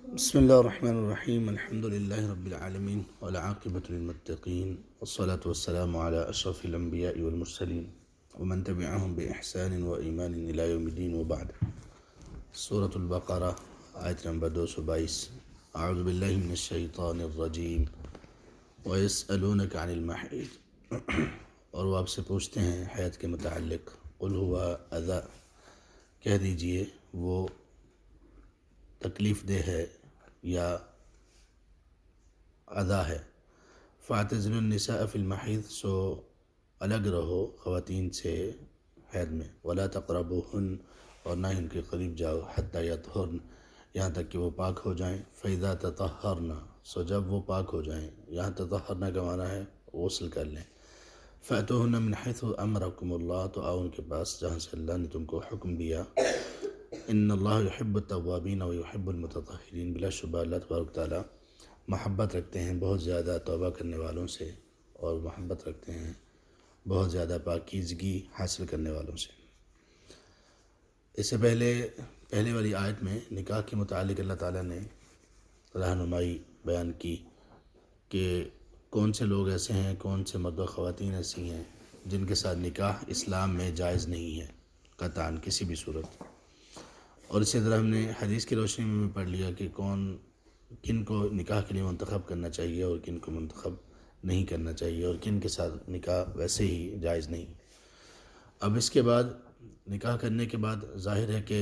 بسم الله الرحمن الرحيم. الحمد لله رب العالمين والعاقبة للمتقين والصلاة والسلام على أشرف الأنبياء والمرسلين ومن تبعهم بإحسان وإيمان إلى يوم الدين وبعد. سورة البقرة آیت نمبر 222. اعوذ باللہ من الشیطان الرجیم وَيَسْأَلُونَكَ عَنِ الْمَحِيضِ، اور وہ آپ سے پوچھتے ہیں حیض کے متعلق. قُلْ هُوَ أَذًى، کہہ دیجئے وہ تکلیف دہ ہے یا اذا ہے. فَاعْتَزِلُوا النِّسَاءَ فِي الْمَحِيضِ، سو الگ رہو خواتین سے حیض میں. وَلَا تَقْرَبُوهُنَّ، اور نہ ان کے قریب جاؤ. حَتَّى يَطْهُرْنَ، یہاں تک کہ وہ پاک ہو جائیں. فَإِذَا تَطَهَّرْنَ، سو جب وہ پاک ہو جائیں. یہاں تطہرنا کا معنی ہے غسل کر لیں. فَأْتُوهُنَّ مِنْ حَيْثُ أَمَرَكُمُ اللَّهُ، تو آؤ ان کے پاس جہاں سے اللہ نے تم کو حکم دیا. ان اللہ یحب التوابین ویحب المتطہرین، بلا شبہ اللہ تبارک تعالیٰ محبت رکھتے ہیں بہت زیادہ توبہ کرنے والوں سے، اور محبت رکھتے ہیں بہت زیادہ پاکیزگی حاصل کرنے والوں سے. اس سے پہلے والی آیت میں نکاح کے متعلق اللہ تعالیٰ نے رہنمائی بیان کی کہ کون سے لوگ ایسے ہیں، کون سے مرد و خواتین ایسی ہیں جن کے ساتھ نکاح اسلام میں جائز نہیں ہے قطعاً کسی بھی صورت. اور اسی طرح ہم نے حدیث کی روشنی میں بھی پڑھ لیا کہ کن کو نکاح کے لیے منتخب کرنا چاہیے اور کن کو منتخب نہیں کرنا چاہیے، اور کن کے ساتھ نکاح ویسے ہی جائز نہیں. اب اس کے بعد نکاح کرنے کے بعد ظاہر ہے کہ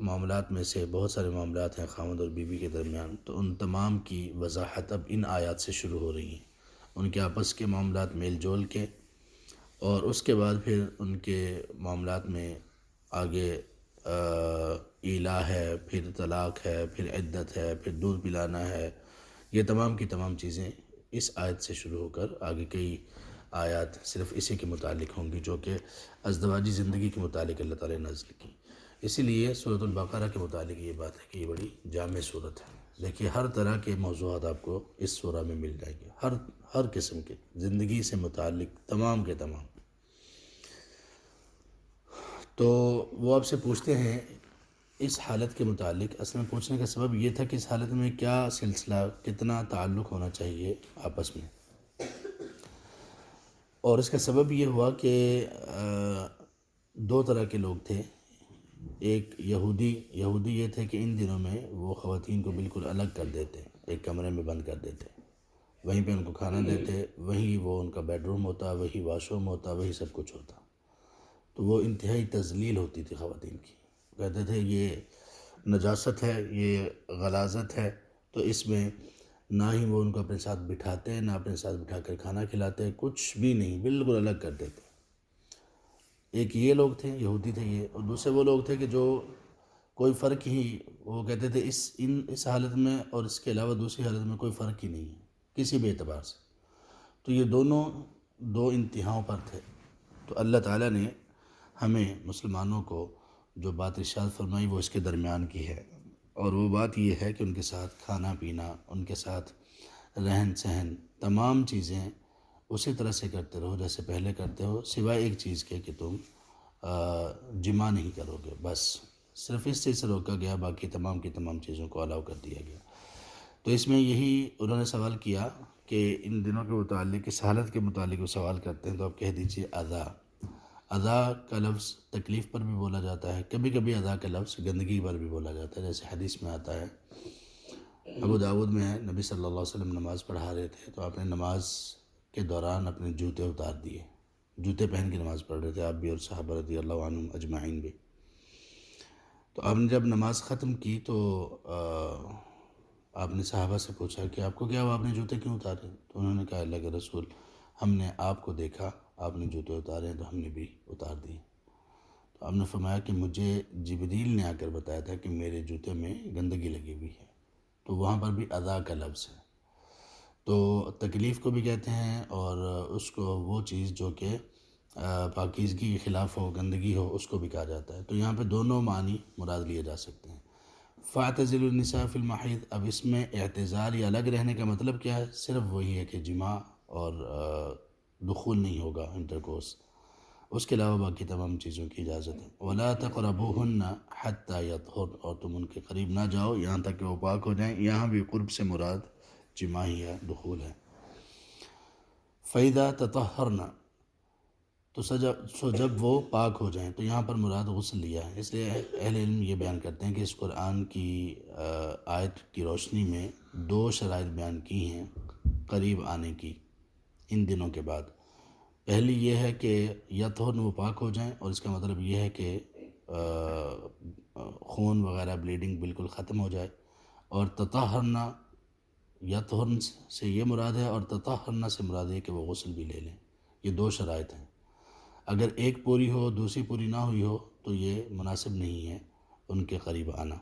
معاملات میں سے بہت سارے معاملات ہیں خاوند اور بیوی کے درمیان، تو ان تمام کی وضاحت اب ان آیات سے شروع ہو رہی ہیں. ان کے آپس کے معاملات میل جول کے، اور اس کے بعد پھر ان کے معاملات میں آگے ایلا ہے، پھر طلاق ہے، پھر عدت ہے، پھر دودھ پلانا ہے. یہ تمام کی تمام چیزیں اس آیت سے شروع ہو کر آگے کئی آیات صرف اسی کے متعلق ہوں گی، جو کہ ازدواجی زندگی کے متعلق اللہ تعالیٰ نے نازل کی. اسی لیے سورۃ البقرہ کے متعلق یہ بات ہے کہ یہ بڑی جامع صورت ہے. دیکھیے ہر طرح کے موضوعات آپ کو اس سورہ میں مل جائیں گے، ہر قسم کے زندگی سے متعلق تمام کے تمام. تو وہ آپ سے پوچھتے ہیں اس حالت کے متعلق. اصل میں پوچھنے کا سبب یہ تھا کہ اس حالت میں کیا سلسلہ، کتنا تعلق ہونا چاہیے آپس میں. اور اس کا سبب یہ ہوا کہ دو طرح کے لوگ تھے. ایک یہودی یہ تھے کہ ان دنوں میں وہ خواتین کو بالکل الگ کر دیتے، ایک کمرے میں بند کر دیتے، وہیں پہ ان کو کھانا دیتے، وہیں وہ ان کا بیڈ روم ہوتا، وہی واش روم ہوتا، وہی سب کچھ ہوتا. تو وہ انتہائی تذلیل ہوتی تھی خواتین کی. کہتے تھے یہ نجاست ہے، یہ غلاظت ہے. تو اس میں نہ ہی وہ ان کو اپنے ساتھ بٹھاتے، نہ اپنے ساتھ بٹھا کر کھانا کھلاتے، کچھ بھی نہیں، بالکل الگ کر دیتے. ایک یہ لوگ تھے، یہودی تھے یہ. اور دوسرے وہ لوگ تھے کہ جو کوئی فرق ہی، وہ کہتے تھے اس حالت میں اور اس کے علاوہ دوسری حالت میں کوئی فرق ہی نہیں ہے کسی بھی اعتبار سے. تو یہ دونوں دو انتہاؤں پر تھے. تو اللہ تعالیٰ نے ہمیں مسلمانوں کو جو بات ارشاد فرمائی وہ اس کے درمیان کی ہے، اور وہ بات یہ ہے کہ ان کے ساتھ کھانا پینا، ان کے ساتھ رہن سہن، تمام چیزیں اسی طرح سے کرتے رہو جیسے پہلے کرتے ہو، سوائے ایک چیز کے کہ تم جمع نہیں کرو گے. بس صرف اس چیز سے روکا گیا، باقی تمام کی تمام چیزوں کو الاؤ کر دیا گیا. تو اس میں یہی انہوں نے سوال کیا کہ ان دنوں کے متعلق، اس حالت کے متعلق وہ سوال کرتے ہیں. تو آپ کہہ دیجئے اذا. اذا کا لفظ تکلیف پر بھی بولا جاتا ہے، کبھی کبھی اذا کا لفظ گندگی پر بھی بولا جاتا ہے، جیسے حدیث میں آتا ہے. ابو داؤد میں ہے، نبی صلی اللہ علیہ وسلم نماز پڑھا رہے تھے تو آپ نے نماز کے دوران اپنے جوتے اتار دیے. جوتے پہن کے نماز پڑھ رہے تھے آپ بھی، اور صحابہ رضی اللہ عنہم اجمعین بھی. تو آپ نے جب نماز ختم کی تو آپ نے صحابہ سے پوچھا کہ آپ کو کیا ہوا، آپ نے جوتے کیوں اتارے؟ تو انہوں نے کہا اللہ کے رسول، ہم نے آپ کو دیکھا، آپ نے جوتے اتارے ہیں تو ہم نے بھی اتار دیے. تو آپ نے فرمایا کہ مجھے جبریل نے آ کر بتایا تھا کہ میرے جوتے میں گندگی لگی ہوئی ہے. تو وہاں پر بھی اذا کا لفظ ہے. تو تکلیف کو بھی کہتے ہیں، اور اس کو وہ چیز جو کہ پاکیزگی کے خلاف ہو، گندگی ہو، اس کو بھی کہا جاتا ہے. تو یہاں پہ دونوں معنی مراد لیے جا سکتے ہیں. فَاعْتَزِلُوا النِّسَاءَ فِي الْمَحِيضِ، اب اس میں اعتزال یا الگ رہنے کا مطلب کیا ہے؟ صرف وہی ہے کہ جماع اور دخول نہیں ہوگا، انٹرکورس. اس کے علاوہ باقی تمام چیزوں کی اجازت ہے۔ وَلَا تَقْرَبُوهُنَّ حَتَّى يَطْهُرْنَ، اور تم ان کے قریب نہ جاؤ یہاں تک کہ وہ پاک ہو جائیں۔ یہاں بھی قرب سے مراد جماع یا دخول ہے۔ فَإِذَا تَطَهَّرْنَ، تو جب وہ پاک ہو جائیں، تو یہاں پر مراد غسل لیا ہے۔ اس لیے اہل علم یہ بیان کرتے ہیں کہ اس قرآن کی آیت کی روشنی میں دو شرائط بیان کی ہیں قریب آنے کی ان دنوں کے بعد۔ پہلی یہ ہے کہ یطہرن، وہ پاک ہو جائیں، اور اس کا مطلب یہ ہے کہ خون وغیرہ بلیڈنگ بالکل ختم ہو جائے۔ اور تطہرنا، یطہرن سے یہ مراد ہے، اور تطہرنا سے مراد ہے کہ وہ غسل بھی لے لیں۔ یہ دو شرائط ہیں۔ اگر ایک پوری ہو دوسری پوری نہ ہوئی ہو تو یہ مناسب نہیں ہے ان کے قریب آنا،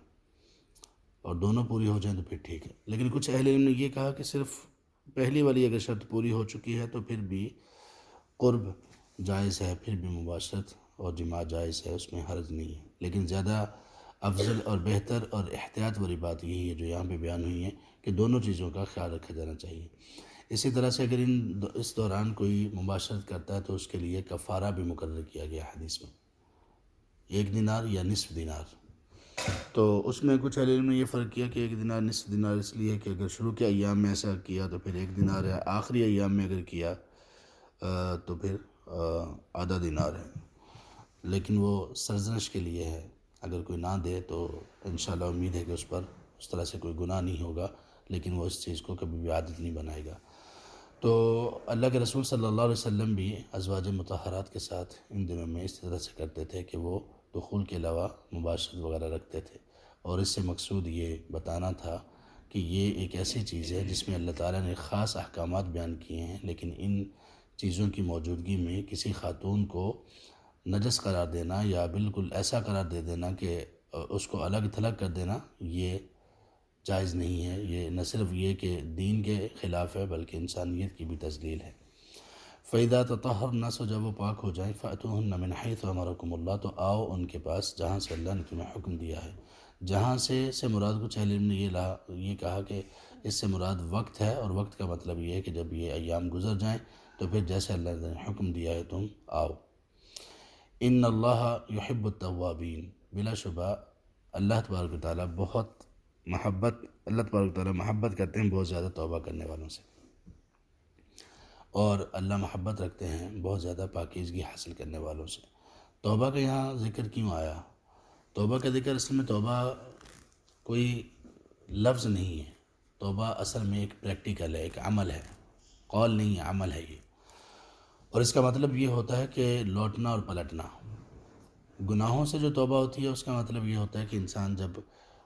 اور دونوں پوری ہو جائیں تو پھر ٹھیک ہے۔ لیکن کچھ اہل علم نے یہ کہا کہ صرف پہلی والی اگر شرط پوری ہو چکی ہے تو پھر بھی قرب جائز ہے، پھر بھی مباشرت اور جماع جائز ہے، اس میں حرج نہیں ہے۔ لیکن زیادہ افضل اور بہتر اور احتیاط والی بات یہی ہے جو یہاں پہ بیان ہوئی ہے کہ دونوں چیزوں کا خیال رکھا جانا چاہیے۔ اسی طرح سے اگر اس دوران کوئی مباشرت کرتا ہے تو اس کے لیے کفارہ بھی مقرر کیا گیا حدیث میں، 1 دینار یا نصف دینار۔ تو اس میں کچھ اہل علم نے یہ فرق کیا کہ 1 دینار نصف دینار اس لیے کہ اگر شروع کے ایام میں ایسا کیا تو پھر 1 دینار ہے، آخری ایام میں اگر کیا تو پھر آدھا دینار ہے۔ لیکن وہ سرزنش کے لیے ہے، اگر کوئی نہ دے تو انشاءاللہ امید ہے کہ اس پر اس طرح سے کوئی گناہ نہیں ہوگا، لیکن وہ اس چیز کو کبھی بھی عادت نہیں بنائے گا۔ تو اللہ کے رسول صلی اللہ علیہ وسلم بھی ازواج مطہرات کے ساتھ ان دنوں میں اس طرح سے کرتے تھے کہ وہ دخول کے علاوہ مباشرت وغیرہ رکھتے تھے، اور اس سے مقصود یہ بتانا تھا کہ یہ ایک ایسی چیز ہے جس میں اللہ تعالیٰ نے خاص احکامات بیان کیے ہیں، لیکن ان چیزوں کی موجودگی میں کسی خاتون کو نجس قرار دینا یا بالکل ایسا قرار دے دینا کہ اس کو الگ تھلگ کر دینا، یہ جائز نہیں ہے۔ یہ نہ صرف یہ کہ دین کے خلاف ہے بلکہ انسانیت کی بھی تذلیل ہے۔ فَإِذَا تَطَهَّرْنَ، سو جب وہ پاک ہو جائیں، فَأْتُوهُنَّ مِنْ حَيْثُ أَمَرَكُمُ اللَّهُ، تو آؤ ان کے پاس جہاں سے اللہ نے تمہیں حکم دیا ہے۔ جہاں سے مراد کچھ اہل علم نے یہ کہا کہ اس سے مراد وقت ہے، اور وقت کا مطلب یہ ہے کہ جب یہ ایام گزر جائیں تو پھر جیسے اللہ نے حکم دیا ہے تم آؤ۔ ان اللہ یحب التوابین، بلا شبہ اللہ تبارک و تعالیٰ اللہ تبارک و تعالیٰ محبت کرتے ہیں بہت زیادہ توبہ کرنے والوں سے، اور اللہ محبت رکھتے ہیں بہت زیادہ پاکیزگی حاصل کرنے والوں سے۔ توبہ کا یہاں ذکر کیوں آیا؟ توبہ کا ذکر اصل میں توبہ کوئی لفظ نہیں ہے، توبہ اصل میں ایک پریکٹیکل ہے، ایک عمل ہے، قول نہیں ہے، عمل ہے یہ۔ اور اس کا مطلب یہ ہوتا ہے کہ لوٹنا اور پلٹنا۔ گناہوں سے جو توبہ ہوتی ہے اس کا مطلب یہ ہوتا ہے کہ انسان جب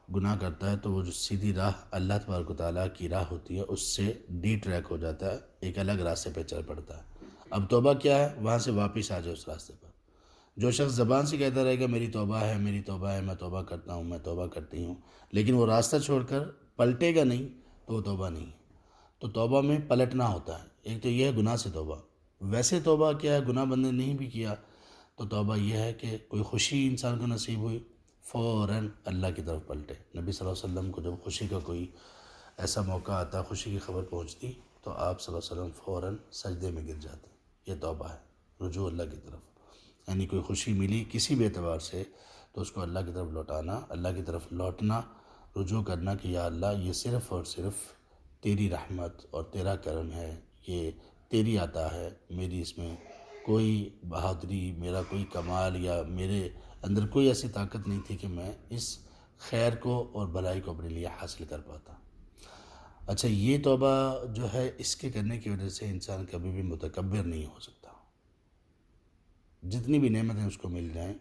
گناہ کرتا ہے تو وہ جو سیدھی راہ اللہ تبارک و تعالیٰ کی راہ ہوتی ہے اس سے ڈی ٹریک ہو جاتا ہے، ایک الگ راستے پہ چل پڑتا ہے۔ اب توبہ کیا ہے؟ وہاں سے واپس آ جائے اس راستے پر۔ جو شخص زبان سے کہتا رہے گا میری توبہ ہے، میری توبہ ہے، میں توبہ کرتا ہوں، میں توبہ کرتی ہوں، لیکن وہ راستہ چھوڑ کر پلٹے گا نہیں تو وہ توبہ نہیں ہے۔ تو توبہ میں پلٹنا ہوتا ہے۔ ایک تو یہ ہے گناہ سے توبہ، ویسے توبہ کیا ہے؟ گناہ بندے نہیں بھی کیا تو توبہ یہ ہے کہ کوئی خوشی انسان کو نصیب ہوئی، فوراً اللہ کی طرف پلٹے۔ نبی صلی اللہ علیہ وسلم کو جب خوشی کا کوئی ایسا موقع آتا، خوشی کی خبر پہنچتی تو آپ صلی اللہ علیہ وسلم فوراً سجدے میں گر جاتے۔ یہ توبہ ہے، رجوع اللہ کی طرف، یعنی کوئی خوشی ملی کسی بھی اعتبار سے تو اس کو اللہ کی طرف لوٹانا، اللہ کی طرف لوٹنا، رجوع کرنا کہ یا اللہ یہ صرف اور صرف تیری رحمت اور تیرا کرم ہے، یہ تیری عطا ہے، میری اس میں کوئی بہادری، میرا کوئی کمال یا میرے اندر کوئی ایسی طاقت نہیں تھی کہ میں اس خیر کو اور بھلائی کو اپنے لیے حاصل کر پاتا۔ اچھا، یہ توبہ جو ہے اس کے کرنے کی وجہ سے انسان کبھی بھی متکبر نہیں ہو سکتا۔ جتنی بھی نعمتیں اس کو مل جائیں،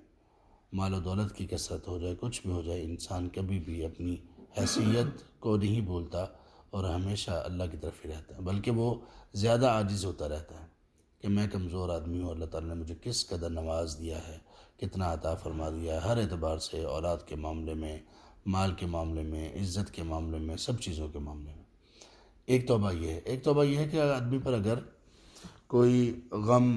مال و دولت کی کثرت ہو جائے، کچھ بھی ہو جائے، انسان کبھی بھی اپنی حیثیت کو نہیں بھولتا اور ہمیشہ اللہ کی طرف ہی رہتا ہے، بلکہ وہ زیادہ عاجز ہوتا رہتا ہے کہ میں کمزور آدمی ہوں، اللہ تعالیٰ نے مجھے کس قدر نواز دیا ہے، کتنا عطا فرما دیا ہے، ہر اعتبار سے، اولاد کے معاملے میں، مال کے معاملے میں، عزت کے معاملے میں، سب چیزوں کے معاملے میں۔ ایک توبہ یہ ہے۔ ایک توبہ یہ ہے کہ آدمی پر اگر کوئی غم،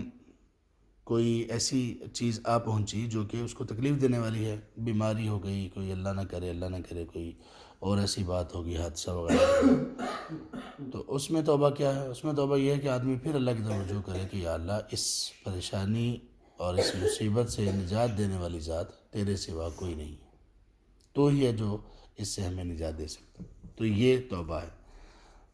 کوئی ایسی چیز آ پہنچی جو کہ اس کو تکلیف دینے والی ہے، بیماری ہو گئی، کوئی اللہ نہ کرے کوئی اور ایسی بات ہوگی، حادثہ وغیرہ، تو اس میں توبہ کیا ہے؟ اس میں توبہ یہ ہے کہ آدمی پھر اللہ کی طرف رجوع کرے کہ یا اللہ اس پریشانی اور اس مصیبت سے نجات دینے والی ذات تیرے سوا کوئی نہیں ہے، تو ہی ہے جو اس سے ہمیں نجات دے سکتا۔ تو یہ توبہ ہے۔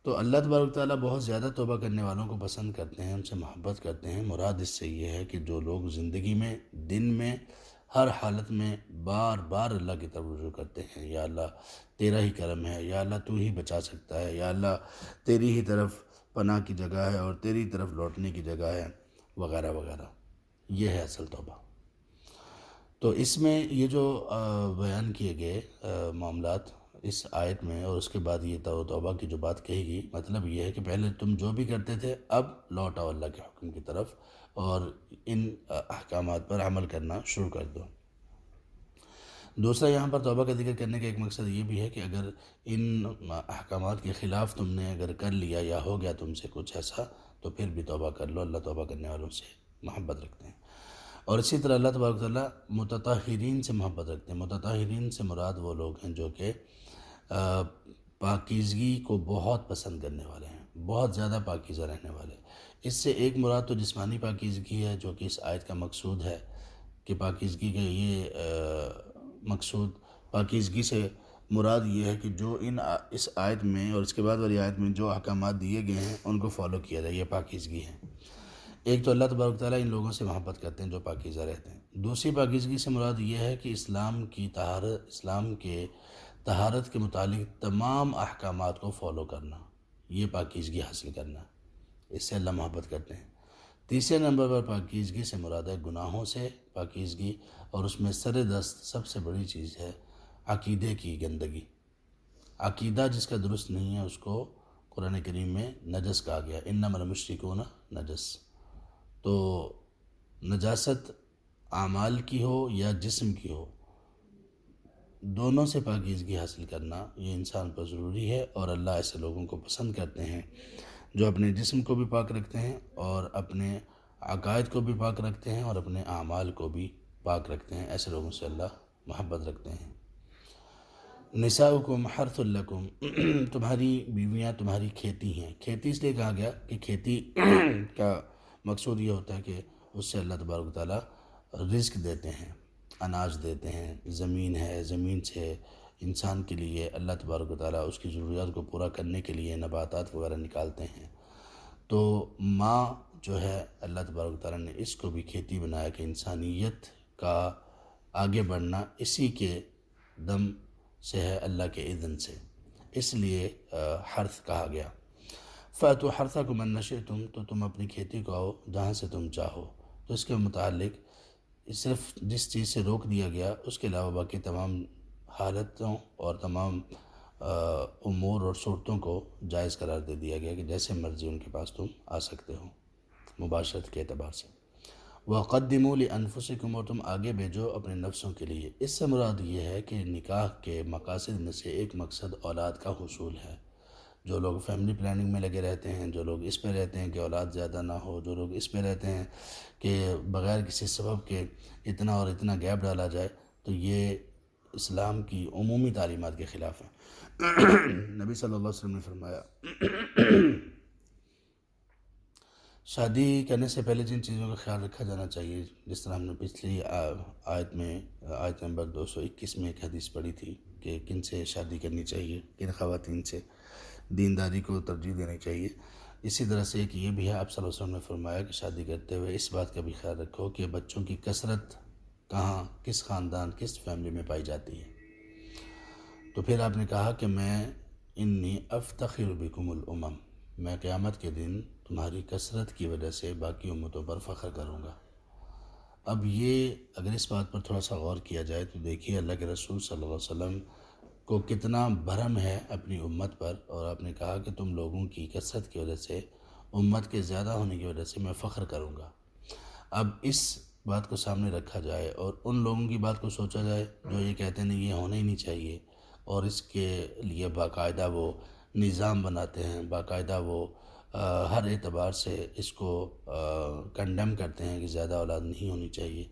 تو اللہ تبارک تعالیٰ بہت زیادہ توبہ کرنے والوں کو پسند کرتے ہیں، ان سے محبت کرتے ہیں۔ مراد اس سے یہ ہے کہ جو لوگ زندگی میں دن میں ہر حالت میں بار بار اللہ کی طرف رجوع کرتے ہیں، یا اللہ تیرا ہی کرم ہے، یا اللہ تو ہی بچا سکتا ہے، یا اللہ تیری ہی طرف پناہ کی جگہ ہے اور تیری طرف لوٹنے کی جگہ ہے، وغیرہ وغیرہ، یہ ہے اصل توبہ۔ تو اس میں یہ جو بیان کیے گئے معاملات اس آیت میں، اور اس کے بعد یہ توبہ کی جو بات کہی گئی، مطلب یہ ہے کہ پہلے تم جو بھی کرتے تھے اب لوٹ آؤ اللہ کے حکم کی طرف اور ان احکامات پر عمل کرنا شروع کر دو۔ دوسرا یہاں پر توبہ کا ذکر کرنے کا ایک مقصد یہ بھی ہے کہ اگر ان احکامات کے خلاف تم نے اگر کر لیا یا ہو گیا تم سے کچھ ایسا، تو پھر بھی توبہ کر لو، اللہ توبہ کرنے والوں سے محبت رکھتے ہیں۔ اور اسی طرح اللہ تبارک تعالیٰ متطہرین سے محبت رکھتے ہیں۔ متطہرین سے مراد وہ لوگ ہیں جو کہ پاکیزگی کو بہت پسند کرنے والے ہیں، بہت زیادہ پاکیزہ رہنے والے۔ اس سے ایک مراد تو جسمانی پاکیزگی ہے جو کہ اس آیت کا مقصود ہے، کہ پاکیزگی کا یہ مقصود، پاکیزگی سے مراد یہ ہے کہ جو اس آیت میں اور اس کے بعد والی آیت میں جو احکامات دیے گئے ہیں ان کو فالو کیا جائے، یہ پاکیزگی ہے۔ ایک تو اللہ تبارک تعالیٰ ان لوگوں سے محبت کرتے ہیں جو پاکیزہ رہتے ہیں۔ دوسری پاکیزگی سے مراد یہ ہے کہ اسلام کی طہارت، اسلام کے طہارت کے متعلق تمام احکامات کو فالو کرنا، یہ پاکیزگی حاصل کرنا، اس سے اللہ محبت کرتے ہیں۔ تیسرے نمبر پر پاکیزگی سے مراد ہے گناہوں سے پاکیزگی، اور اس میں سر دست سب سے بڑی چیز ہے عقیدے کی گندگی۔ عقیدہ جس کا درست نہیں ہے اس کو قرآن کریم میں نجس کہا گیا، انما المشرکون نجس۔ تو نجاست اعمال کی ہو یا جسم کی ہو، دونوں سے پاکیزگی حاصل کرنا یہ انسان پر ضروری ہے، اور اللہ ایسے لوگوں کو پسند کرتے ہیں جو اپنے جسم کو بھی پاک رکھتے ہیں اور اپنے عقائد کو بھی پاک رکھتے ہیں اور اپنے اعمال کو بھی پاک رکھتے ہیں۔ ایسے لوگوں سے اللہ محبت رکھتے ہیں۔ نساؤکم حرث لکم، تمہاری بیویاں تمہاری کھیتی ہیں۔ کھیتی اس لیے کہا گیا کہ کھیتی کا مقصود یہ ہوتا ہے کہ اس سے اللہ تبارک و تعالیٰ رزق دیتے ہیں، اناج دیتے ہیں۔ زمین ہے، زمین سے انسان کے لیے اللہ تبارک و تعالیٰ اس کی ضروریات کو پورا کرنے کے لیے نباتات وغیرہ نکالتے ہیں۔ تو ماں جو ہے اللہ تبارک و تعالیٰ نے اس کو بھی کھیتی بنایا کہ انسانیت کا آگے بڑھنا اسی کے دم سے ہے، اللہ کے اذن سے، اس لیے حرث کہا گیا۔ فَأْتُوا حَرْثَكُمْ أَنَّ شِئْتُمْ، تو تم اپنی کھیتی کو آؤ جہاں سے تم چاہو۔ تو اس کے متعلق صرف جس چیز سے روک دیا گیا اس کے علاوہ باقی تمام حالتوں اور تمام امور اور صورتوں کو جائز قرار دے دیا گیا کہ جیسے مرضی ان کے پاس تم آ سکتے ہو مباشرت کے اعتبار سے۔ وَقَدِّمُوا لِأَنفُسِكُمْ، اور تم آگے بھیجو اپنے نفسوں کے لیے۔ اس سے مراد یہ ہے کہ نکاح کے مقاصد میں سے ایک مقصد اولاد کا حصول ہے۔ جو لوگ فیملی پلاننگ میں لگے رہتے ہیں، جو لوگ اس پہ رہتے ہیں کہ اولاد زیادہ نہ ہو، جو لوگ اس پہ رہتے ہیں کہ بغیر کسی سبب کے اتنا اور اتنا گیپ ڈالا جائے، تو یہ اسلام کی عمومی تعلیمات کے خلاف ہے۔ نبی صلی اللہ علیہ وسلم نے فرمایا شادی کرنے سے پہلے جن چیزوں کا خیال رکھا جانا چاہیے، جس طرح ہم نے پچھلی آیت میں آیت نمبر 221 میں ایک حدیث پڑھی تھی کہ کن سے شادی کرنی چاہیے، کن خواتین سے دینداری کو ترجیح دینی چاہیے، اسی طرح سے ایک یہ بھی ہے، آپ صلی اللہ علیہ وسلم نے فرمایا کہ شادی کرتے ہوئے اس بات کا بھی خیال رکھو کہ بچوں کی کثرت کہاں، کس خاندان، کس فیملی میں پائی جاتی ہے۔ تو پھر آپ نے کہا کہ میں انی افتخر بکم الامم، میں قیامت کے دن تمہاری کثرت کی وجہ سے باقی امتوں پر فخر کروں گا۔ اب یہ اگر اس بات پر تھوڑا سا غور کیا جائے تو دیکھیے اللہ کے رسول صلی اللہ علیہ وسلم کو کتنا بھرم ہے اپنی امت پر، اور آپ نے کہا کہ تم لوگوں کی کثرت کی وجہ سے، امت کے زیادہ ہونے کی وجہ سے میں فخر کروں گا۔ اب اس بات کو سامنے رکھا جائے اور ان لوگوں کی بات کو سوچا جائے جو یہ کہتے ہیں یہ ہونا ہی نہیں چاہیے، اور اس کے لیے باقاعدہ وہ نظام بناتے ہیں، باقاعدہ وہ ہر اعتبار سے اس کو کنڈیم کرتے ہیں کہ زیادہ اولاد نہیں ہونی چاہیے۔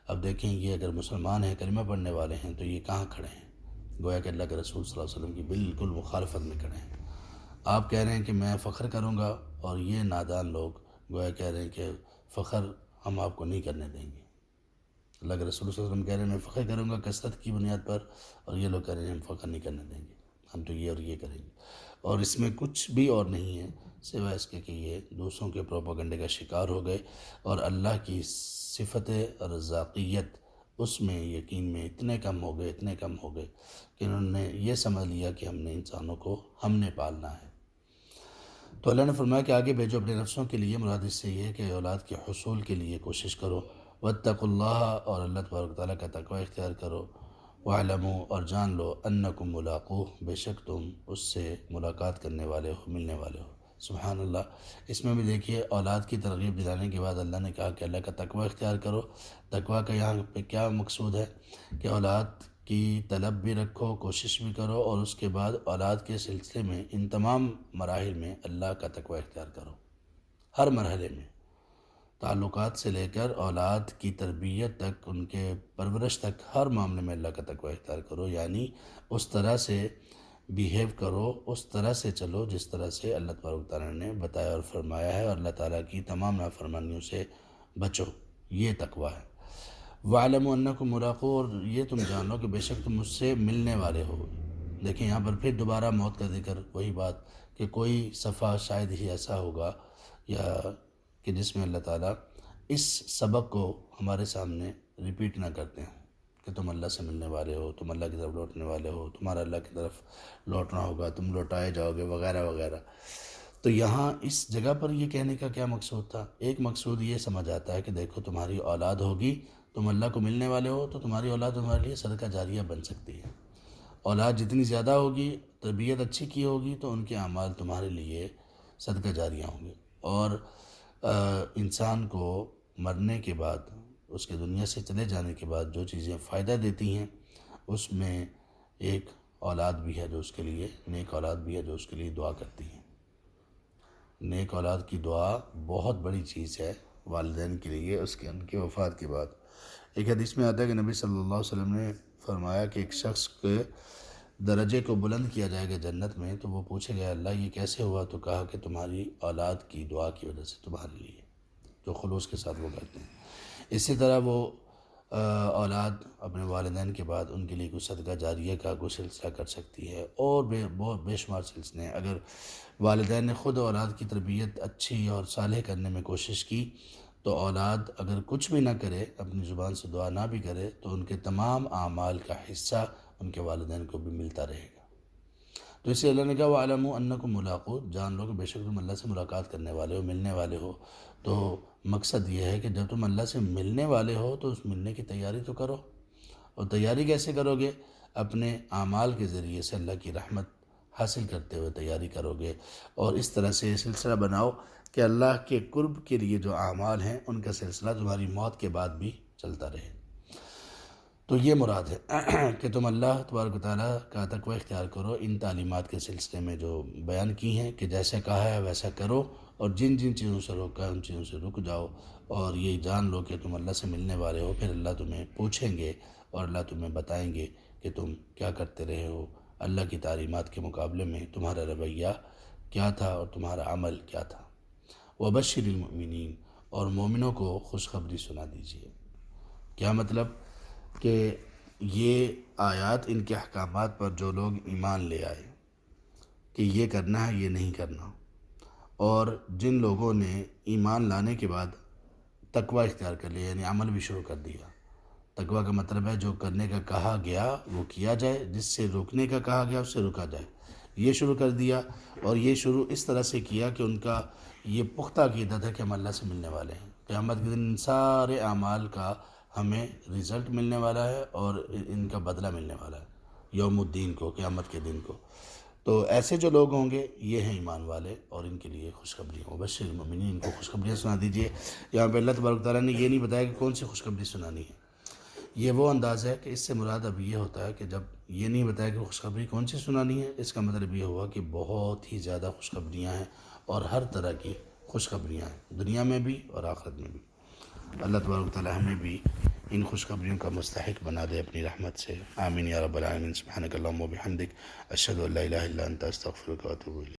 اب دیکھیں یہ اگر مسلمان ہیں، کلمہ پڑھنے والے ہیں، تو یہ کہاں کھڑے ہیں؟ گویا کہ اللہ کے رسول صلی اللہ علیہ وسلم کی بالکل مخالفت میں کھڑے ہیں۔ آپ کہہ رہے ہیں کہ میں فخر کروں گا، اور یہ نادان لوگ گویا کہہ رہے ہیں کہ فخر ہم آپ کو نہیں کرنے دیں گے۔ اللہ کے رسول صلی اللہ علیہ وسلم کہہ رہے ہیں میں فخر کروں گا کثرت کی بنیاد پر، اور یہ لوگ کہہ رہے ہیں ہم فخر نہیں کرنے دیں گے، ہم تو یہ اور یہ کریں گے۔ اور اس میں کچھ بھی اور نہیں ہے سوائے اس کے کہ یہ دوسروں کے پروپیگنڈے کا شکار ہو گئے، اور اللہ کی صفت رزاقیت اس میں یقین میں اتنے کم ہو گئے کہ انہوں نے یہ سمجھ لیا کہ ہم نے انسانوں کو ہم نے پالنا ہے۔ تو اللہ نے فرمایا کہ آگے بھیجو اپنے نفسوں کے لیے، مراد اس سے یہ ہے کہ اولاد کے حصول کے لیے کوشش کرو، واتقوا اللہ، اور اللہ تبارک و تعالیٰ کا تقوی اختیار کرو، واعلموا، اور جان لو، انکم ملاقوہ، بے شک تم اس سے ملاقات کرنے والے ہو، ملنے والے ہو۔ سبحان اللہ۔ اس میں بھی دیکھیے اولاد کی ترغیب دلانے کے بعد اللہ نے کہا کہ اللہ کا تقوی اختیار کرو۔ تقوی کا یہاں پہ کیا مقصود ہے کہ اولاد کی طلب بھی رکھو، کوشش بھی کرو، اور اس کے بعد اولاد کے سلسلے میں ان تمام مراحل میں اللہ کا تقوی اختیار کرو۔ ہر مرحلے میں، تعلقات سے لے کر اولاد کی تربیت تک، ان کے پرورش تک، ہر معاملے میں اللہ کا تقوی اختیار کرو، یعنی اس طرح سے بیہیو کرو، اس طرح سے چلو جس طرح سے اللہ تبارک و تعالیٰ نے بتایا اور فرمایا ہے، اور اللہ تعالیٰ کی تمام نافرمانیوں سے بچو، یہ تقوی ہے۔ وَاعْلَمُوا أَنَّكُمْ مُلَاقُوهُ، اور یہ تم جان لو کہ بے شک تم مجھ سے ملنے والے ہو۔ دیکھیں یہاں پر پھر دوبارہ موت کا ذکر، وہی بات کہ کوئی صفحہ شاید ہی ایسا ہوگا یا کہ جس میں اللہ تعالیٰ اس سبق کو ہمارے سامنے ریپیٹ نہ کرتے ہیں کہ تم اللہ سے ملنے والے ہو، تم اللہ کی طرف لوٹنے والے ہو، تمہارا اللہ کی طرف لوٹنا ہوگا، تم لوٹائے جاؤ گے، وغیرہ وغیرہ۔ تو یہاں اس جگہ پر یہ کہنے کا کیا مقصود تھا؟ ایک مقصود یہ سمجھ آتا ہے کہ دیکھو تمہاری اولاد ہوگی، تم اللہ کو ملنے والے ہو، تو تمہاری اولاد تمہارے لیے صدقہ جاریہ بن سکتی ہے۔ اولاد جتنی زیادہ ہوگی، تربیت اچھی کی ہوگی، تو ان کے اعمال تمہارے لیے صدقہ جاریہ ہوں گے۔ اور انسان کو مرنے کے بعد، اس کے دنیا سے چلے جانے کے بعد جو چیزیں فائدہ دیتی ہیں، اس میں ایک اولاد بھی ہے جو اس کے لیے، نیک اولاد بھی ہے جو اس کے لیے دعا کرتی ہے۔ نیک اولاد کی دعا بہت بڑی چیز ہے والدین کے لیے، ان کی وفات کے بعد۔ ایک حدیث میں آتا ہے کہ نبی صلی اللہ علیہ وسلم نے فرمایا کہ ایک شخص کے درجے کو بلند کیا جائے گا جنت میں، تو وہ پوچھے گا اللہ یہ کیسے ہوا؟ تو کہا کہ تمہاری اولاد کی دعا کی وجہ سے تمہارے لیے، جو خلوص کے ساتھ وہ کرتے ہیں۔ اسی طرح وہ اولاد اپنے والدین کے بعد ان کے لیے کوئی صدقہ جاریہ کا کوئی سلسلہ کر سکتی ہے، اور بہت بے شمار سلسلے ہیں۔ اگر والدین نے خود اولاد کی تربیت اچھی اور صالح کرنے میں کوشش کی، تو اولاد اگر کچھ بھی نہ کرے، اپنی زبان سے دعا نہ بھی کرے، تو ان کے تمام اعمال کا حصہ ان کے والدین کو بھی ملتا رہے گا۔ تو اس لیے اللہ نے کہا وَاعْلَمُوا أَنَّكُمْ مُلَاقُوهُ، جان لو کہ بے شک تم اللہ سے ملاقات کرنے والے ہو، ملنے والے ہو۔ تو مقصد یہ ہے کہ جب تم اللہ سے ملنے والے ہو تو اس ملنے کی تیاری تو کرو، اور تیاری کیسے کرو گے؟ اپنے اعمال کے ذریعے سے اللہ کی رحمت حاصل کرتے ہوئے تیاری کرو گے، اور اس طرح سے یہ سلسلہ بناؤ کہ اللہ کے قرب کے لیے جو اعمال ہیں ان کا سلسلہ تمہاری موت کے بعد بھی چلتا رہے۔ تو یہ مراد ہے کہ تم اللہ تبارک و تعالیٰ کا تقوی اختیار کرو ان تعلیمات کے سلسلے میں جو بیان کی ہیں، کہ جیسے کہا ہے ویسا کرو، اور جن جن چیزوں سے روکا ہے ان چیزوں سے رک جاؤ، اور یہ جان لو کہ تم اللہ سے ملنے والے ہو، پھر اللہ تمہیں پوچھیں گے اور اللہ تمہیں بتائیں گے کہ تم کیا کرتے رہے ہو، اللہ کی تعلیمات کے مقابلے میں تمہارا رویہ کیا تھا اور تمہارا عمل کیا تھا۔ وَبَشِّرِ الْمُؤْمِنِينَ، اور مومنوں کو خوشخبری سنا دیجیے۔ کیا مطلب؟ کہ یہ آیات ان کے احکامات پر جو لوگ ایمان لے آئے کہ یہ کرنا ہے یہ نہیں کرنا، اور جن لوگوں نے ایمان لانے کے بعد تقوی اختیار کر لیا، یعنی عمل بھی شروع کر دیا۔ تقوی کا مطلب ہے جو کرنے کا کہا گیا وہ کیا جائے، جس سے روکنے کا کہا گیا اس سے رکا جائے، یہ شروع کر دیا، اور یہ شروع اس طرح سے کیا کہ ان کا یہ پختہ عقیدت ہے کہ ہم اللہ سے ملنے والے ہیں، قیامت کے دن ان سارے اعمال کا ہمیں رزلٹ ملنے والا ہے اور ان کا بدلہ ملنے والا ہے یوم الدین کو، قیامت کے دن کو۔ تو ایسے جو لوگ ہوں گے یہ ہیں ایمان والے، اور ان کے لیے خوشخبری ہو، وبشر المؤمنین، ان کو خوشخبریاں سنا دیجیے۔ یہاں پہ اللہ تبارک تعالیٰ نے یہ نہیں بتایا کہ کون سی خوشخبری سنانی ہے، یہ وہ انداز ہے کہ اس سے مراد اب یہ ہوتا ہے کہ جب یہ نہیں بتایا کہ خوشخبری کون سی سنانی ہے، اس کا مطلب یہ ہوا کہ بہت ہی زیادہ خوشخبریاں ہیں، اور ہر طرح کی خوشخبریاں ہیں، دنیا میں بھی اور آخرت میں بھی۔ اللہ تبارک تعالیٰ ہمیں بھی ان خوشخبریوں کا مستحق بنا دے اپنی رحمت سے، آمین یا رب العالمین۔ سبحانک اللہم و بحمدک، اشہد ان لا الہ الا انت، استغفرک و اتوب الیک۔